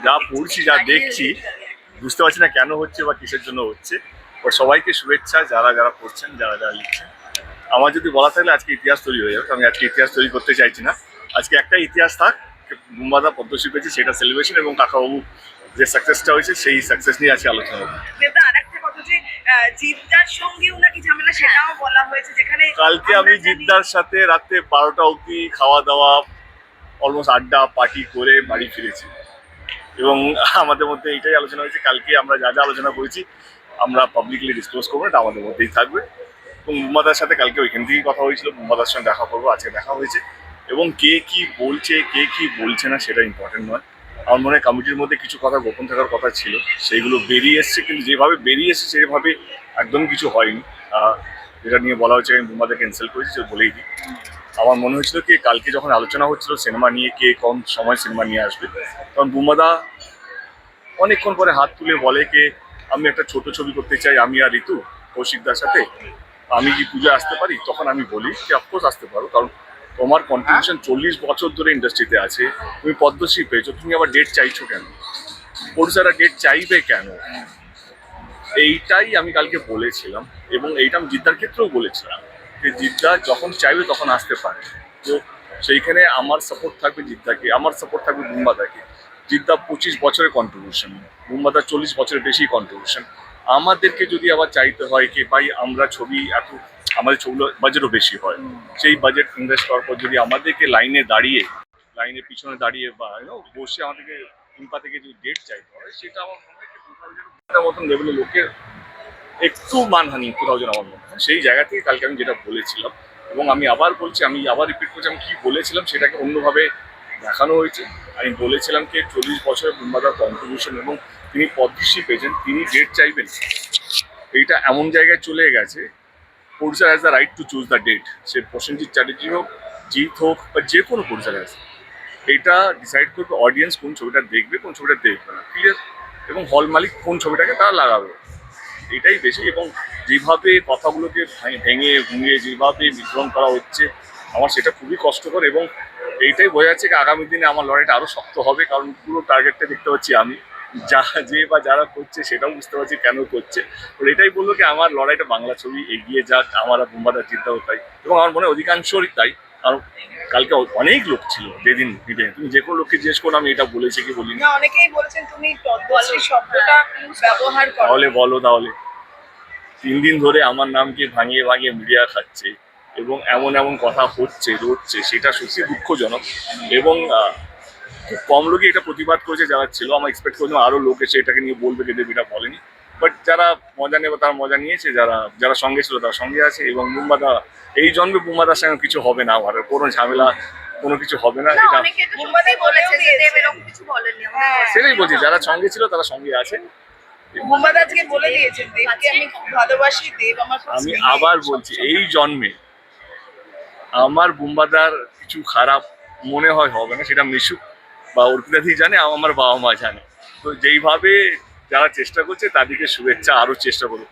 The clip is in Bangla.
যা পড়ছি যা দেখছি বুঝতে পারছি না কেন হচ্ছে বা কিসের জন্য হচ্ছে। ওর সবাইকে শুভেচ্ছা, যারা যারা পড়ছেন, যারা যারা লিখছেন। আমার যদি বলা থাকলে আজকে ইতিহাস তৈরি হয়ে যাবে, আমি আজকে ইতিহাস তৈরি করতে চাইছি না। আজকে একটা ইতিহাস থাক, বুম্বাদা পদ্মশ্রী পেয়েছে সেটা সেলিব্রেশন, এবং কাকাবাবু যে সাকসেসটা হয়েছে সেই সাকসেস নিয়ে আজকে আলোচনা হবে। আরেকটা কথা যে জিদ্দার সঙ্গেও নাকি ঝামেলা, সেটাও বলা হয়েছে, যেখানে কালকে আমি জিদ্দার সাথে রাতে 12টা অবধি খাওয়া দাওয়া, অলমোস্ট আড্ডা পার্টি করে বাড়ি ফিরেছি, এবং আমাদের মধ্যে এইটাই আলোচনা হয়েছে কালকে আমরা যা যা আলোচনা করেছি আমরা পাবলিকলি ডিসক্লোজ করবো, এটা আমাদের মধ্যেই থাকবে। এবং বুম্বাদার সাথে কালকে ওইখান থেকেই কথা হয়েছিল, বুম্বাদার সঙ্গে দেখা করবো, আজকে দেখা হয়েছে। এবং কে কি বলছে কে কি বলছে না সেটা ইম্পর্টেন্ট নয়। আমার মনে হয় কমিটির মধ্যে কিছু কথা গোপন থাকার কথা ছিল, সেইগুলো বেরিয়ে এসছে, কিন্তু যেভাবে বেরিয়ে এসছে সেভাবে একদম কিছু হয়নি। যেটা নিয়ে বলা হচ্ছে আমি বুম্বাদা ক্যান্সেল করেছি, সে বলেই দিই। আমার মনে হয়েছিল কি কালকে যখন আলোচনা হচ্ছিল সিনেমা নিয়ে, কে কোন সময় সিনেমা নিয়ে আসবে, তখন বুম্বাদা অনেকক্ষণ পরে হাত তুলে বলে কে আমি একটা ছোট ছবি করতে চাই, আমি আর ঋতু কৌশিকদার সাথে, আমি কি পুজো আসতে পারি? তখন আমি বলি যে অফকোর্স আসতে পারো, কারণ তোমার কন্ট্রিবিউশন 40 বছর ধরে ইন্ডাস্ট্রিতে আছে, তুমি পদ্মশ্রী পেয়েছো, তুমি আবার ডেট চাইছো কেন? প্রডিউসাররা ডেট চাইবে কেন? এইটাই আমি কালকে বলেছিলাম, এবং এইটা আমি জিদ্দার ক্ষেত্রেও বলেছিলাম যে জিদ্দা যখন চাইবে তখন আসতে পারে। তো সেইখানে আমার সাপোর্ট থাকবে জিদ্দাকে, আমার সাপোর্ট থাকবে বুম্বাদাকে। জিদ্দা 25 বছরের কন্ট্রিবিউশন, বুম্বাদা 40 বছরের বেশি কন্ট্রিবিউশন। আমাদেরকে যদি আবার চাইতে হয় কি ভাই আমরা ছবি এত, আমাদের ছবিগুলো বাজেটও বেশি হয়, সেই বাজেট ইনভেস্ট করার পর যদি আমাদেরকে লাইনের পিছনে দাঁড়িয়ে বা বসে আমাদেরকে ইম্পা থেকে যদি ডেট চাইতে হয়, সেটা আমার মনে হয় মতন লেভেলের লোকের একটু মানহানি কোথাও যেন আমার মনে হয়। সেই জায়গা থেকে কালকে আমি যেটা বলেছিলাম, এবং আমি আবার বলছি, আমি আবার রিপিট করছি, আমি কি বলেছিলাম সেটাকে অন্যভাবে দেখানো হয়েছে। আমি বলেছিলাম কি 40 বছরের বুম্বাদার কন্ট্রিবিউশন, এবং তিনি পদ্মশ্রী পেয়েছেন, তিনি ডেট চাইবেন, এইটা এমন জায়গায় চলে গেছে। Producer has the right to choose the date, সে প্রসেনজিৎ চ্যাটার্জি হোক, জিৎ হোক, বা যে কোনো প্রডিউসার আছে, এটা ডিসাইড করবে অডিয়েন্স কোন ছবিটা দেখবে, কোন ছবিটা দেখবে না, ক্লিয়ার। এবং হল মালিক কোন ছবিটাকে তারা লাগাবে, এটাই বেশি। এবং যেভাবে কথাগুলোকে ভেঙে ভুঙে যেভাবে বিতরণ করা হচ্ছে, আমার সেটা খুবই কষ্টকর। এবং এইটাই বোঝা যাচ্ছে যে আগামী দিনে আমার লড়াইটা আরো শক্ত হবে, কারণ পুরো টার্গেটটা দেখতে পাচ্ছি আমি, যা যে বা যারা করছে সেটাও বুঝতে পারছি কেন করছে। তো এটাই বললো কি আমার লড়াইটা বাংলা ছবি এগিয়ে যাক, আমার বুম্বাদার চিন্তাও তাই, এবং আমার মনে হয় অধিকাংশই তাই। কারণ কালকে অনেক লোক ছিল যেদিন মিটে, তুমি যে কোনো লোককে জিজ্ঞেস করো আমি এটা বলেছি কি বলিনি। অনেকেই বলছেন তুমি পদ্মশ্রী শব্দটা ব্যবহার করো, তাহলে বলো, তাহলে 3 দিন ধরে আমার নামকে ভাঙিয়ে ভাঙিয়ে মিডিয়া খাচ্ছে, এবং এমন এমন কথা হচ্ছে রটছে, সেটা সত্যি দুঃখজনক। এবং খুব কম লোকই এটা প্রতিবাদ করেছে যারা ছিল, আমার এক্সপেক্ট করছিলাম আরো লোক এসে এটাকে নিয়ে বলবে, কিন্তু এটা বলেনি। বাট যারা মজা নেবে তারা মজা নিয়েছে, যারা যারা সঙ্গে ছিল তারা সঙ্গে আছে। এবং বুম্বাদা এই জন্মে বুম্বাদার সঙ্গে কিছু হবে না, আমার কোনো ঝামেলা কোনো কিছু হবে না, এটা সেটাই বলছি, যারা সঙ্গে ছিল তারা সঙ্গে আছে। বুম্বাদা আজকে বলে দিয়েছেন দেবকে আমি খুব ভালোবাসি, দেব আমার আমি আবার বলছি, এই জন্মে আমার বুম্বাদার কিছু খারাপ মনে হয় হবে না, সেটা মিশুক বা অর্পিতাদি জানে, আমার বাবা মা জানে। তো যেইভাবে যারা চেষ্টা করছে তাদেরকে শুভেচ্ছা, আরো চেষ্টা করুক।